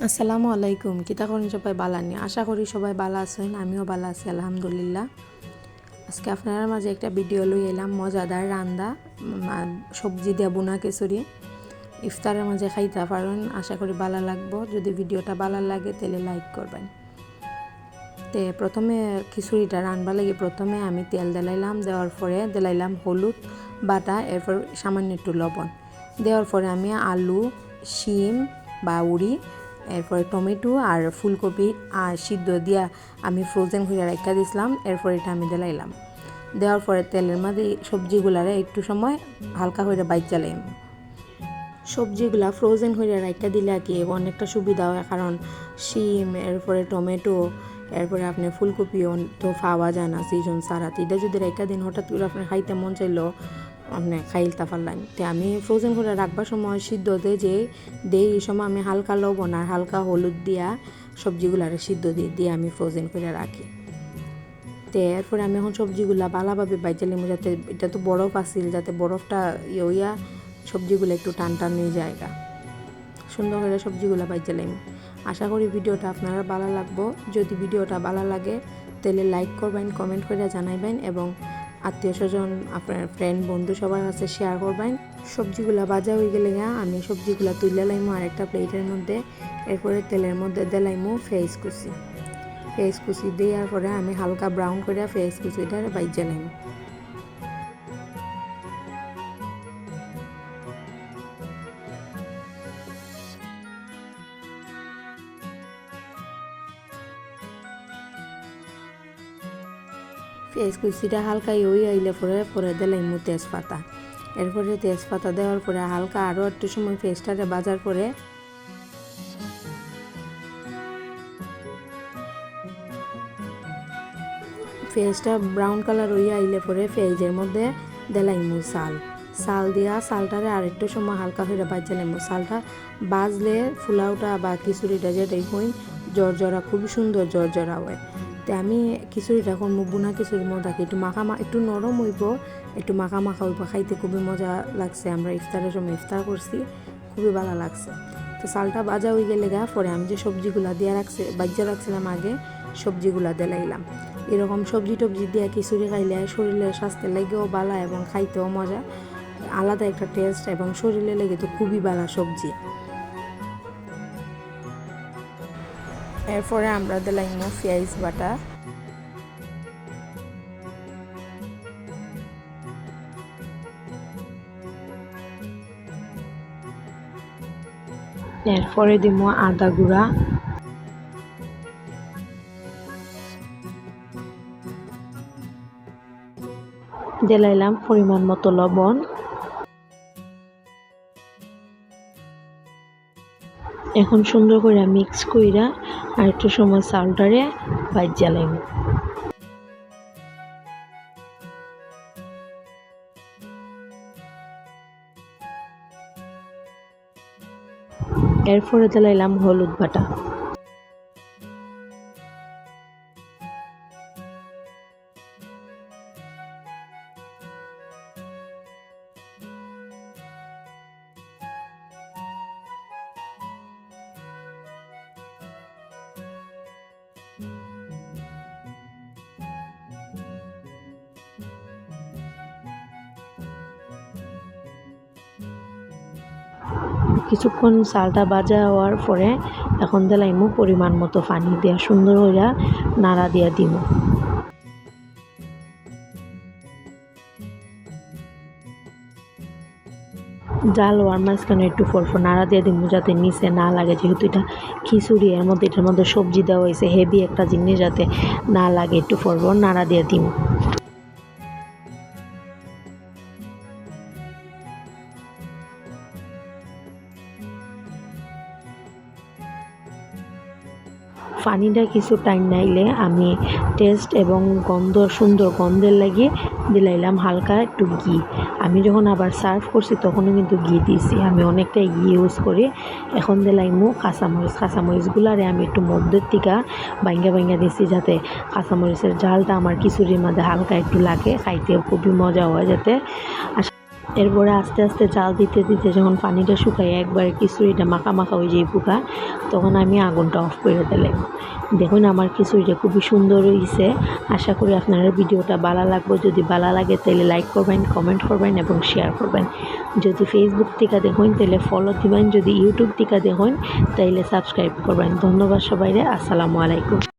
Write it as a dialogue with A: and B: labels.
A: আসসালামু আলাইকুম। কিতা করেন সবাই বালা নি? আশা করি সবাই বালা আছেন। আমিও বালা আছি আলহামদুলিল্লাহ। আজকে আপনার মাঝে একটা ভিডিও লই এলাম মজাদার রান্দা সবজি দিয়া বুনা খিচুড়ি। ইফতারের মাঝে খাইতে পারেন, আশা করি বালা লাগবো। যদি ভিডিওটা বালা লাগে তাহলে লাইক করবেন। তে প্রথমে খিচুড়িটা রান্না লাগে প্রথমে আমি তেল দিলাইলাম, দেওয়ার পরে দিলাইলাম হলুদ বাটা, এরপর সামান্য একটু লবণ দেওয়ার পরে আমি আলু, শিম বা উড়ি, এরপরে টমেটো আর ফুলকপি আর সিদ্ধ দিয়া আমি ফ্রোজেন করে রাখা দিয়েছিলাম। এরপর এটা আমি দিলাইলাম, দেওয়ার পরে তেলের মধ্যে সবজিগুলারে একটু সময় হালকা করে বাইচালাম। সবজিগুলা ফ্রোজেন হয়ে রাখা দিলে কি অনেকটা সুবিধা হয়, কারণ শিম এরপরে টমেটো এরপরে আপনি ফুলকপিও তো পাওয়া যায় না সিজন সারা। এটা যদি রেখা দিন হঠাৎ করে আপনার খাইতে মন চাইলো আপনি খাইতে পারলেন। তো আমি ফ্রোজেন করে রাখবার সময় সিদ্ধ দেই এই সময় আমি হালকা লবণ আর হালকা হলুদ দিয়া সবজিগুলারে সিদ্ধ দিয়ে আমি ফ্রোজেন করে রাখি। তো এরপরে আমি এখন সবজিগুলা ভালোভাবে বাইচালিম, যাতে এটা তো বরফ আসিল, যাতে বরফটা ইয়া সবজিগুলো একটু টান টান নিয়ে জায়গা সুন্দর করে সবজিগুলো বাইচালাম। আশা করি ভিডিওটা আপনারা ভালো লাগবো। যদি ভিডিওটা ভালো লাগে তাহলে লাইক করবেন, কমেন্ট করে জানাইবেন এবং আত্মীয় স্বজন আপনার ফ্রেন্ড বন্ধু সবার কাছে শেয়ার করবেন। সবজিগুলো ভাজা হয়ে গেলে আমি সবজিগুলো তুলে লাইমো আরেকটা প্লেটের মধ্যে। এরপরে তেলের মধ্যে দিলাইমো পেঁয়াজ কুচি দেওয়ার পরে আমি হালকা ব্রাউন করে পেঁয়াজ কুচিটা ভাজা লাইমো। পেঁয়াজ কুচিটা হালকা আইলে পরে দিলাইমু তেজপাতা। এরপরে তেজপাতা দেওয়ার পরে হালকা আরও একটু সময় পেঁয়াজটারে ভাজার পরে পেঁয়াজটা ব্রাউন কালার আইলে পরে পেঁয়াজের মধ্যে দিলাইমু চাল দিয়া চালটারে আর একটু সময় হালকা করে ভাজা নেবো। চালটা বাজলে ফুলাওটা বা খিচুড়িটা যেটাই হই জর্জরা খুবই সুন্দর জর্জরা হয়। তো আমি খিচুড়িটা এখন বুনা খিচুড়ির মধ্যে রাখি একটু একটু নরম হইব, একটু মাখা হইব, খাইতে খুবই মজা লাগছে। আমরা ইফতারের সময় ইফতার করছি, খুবই ভালো লাগছে। তো চালটা ভাজা হয়ে গেলে পরে আমি যে সবজিগুলা দিয়ে ভাজা রাখছিলাম আগে সবজিগুলা দিলাইলাম। এরকম সবজি টবজি দিয়ে খিচুড়ি খাইলে শরীরের স্বাস্থ্যের লাগেও ভালো এবং খাইতেও মজা, আলাদা একটা টেস্ট এবং শরীরে লেগে তো খুবই ভালো সবজি। এরপরে আমরা দিলাইমো পেঁয়াজ বাটা, এরপরে দিব আদা গুঁড়া, দিলাইলাম পরিমাণ মতো লবণ। এখন সুন্দর করে মিক্স কইরা আর একটু সময় চালটারে ভাজা লাইব। এরপরে দিলাইলাম হলুদ বাটা, কিছুক্ষণ চালটা ভাজা হওয়ার পরে এখন দিলাইমু পরিমাণ মতো পানি দিয়া সুন্দর হইয়া নাড়া দিয়া দিব। জাল হওয়ার মাঝখানে একটু ফরফর নাড়া দিয়ে দিব যাতে নিচে না লাগে, যেহেতু এটা খিচুড়ি এটার মধ্যে সবজি দেওয়া হয়েছে হেভি একটা জিনিস, যাতে না লাগে একটু ফরফর নাড়া দিয়ে দিব। পানিটা কিছু টাইম নাইলে আমি টেস্ট এবং সুন্দর গন্ধের লাগিয়ে দিলাইলাম হালকা একটু ঘি। আমি যখন আবার সার্ভ করছি তখনও কিন্তু ঘি দিয়েছি, আমি অনেকটাই ঘি ইউজ করি। এখন দিলাইমু কাঁচামরিচগুলারে আমি একটু মধ্যের থেকে ভাঙ্গা দিছি, যাতে কাঁচামরিচের ঝালটা আমার খিচুড়ির মধ্যে হালকা একটু লাগে, খাইতেও খুবই মজা হয় যাতে। এরপরে আস্তে আস্তে জাল দিতে দিতে যখন পানিটা শুকায় একবার খিচুড়িটা মাখা মাখা হয়ে যায় পোকা, তখন আমি আগুনটা অফ করে দিলাম। দেখুন আমার খিচুড়িটা খুবই সুন্দর হয়েছে। আশা করি আপনারা ভিডিওটা ভালো লাগবে। যদি ভালো লাগে তাহলে লাইক করবেন, কমেন্ট করবেন এবং শেয়ার করবেন। যদি ফেসবুক থেকে দেখুন তাহলে ফলো দিবেন, যদি ইউটিউব থেকে দেখুন তাহলে সাবস্ক্রাইব করবেন। ধন্যবাদ সবাইরে। আসসালামু আলাইকুম।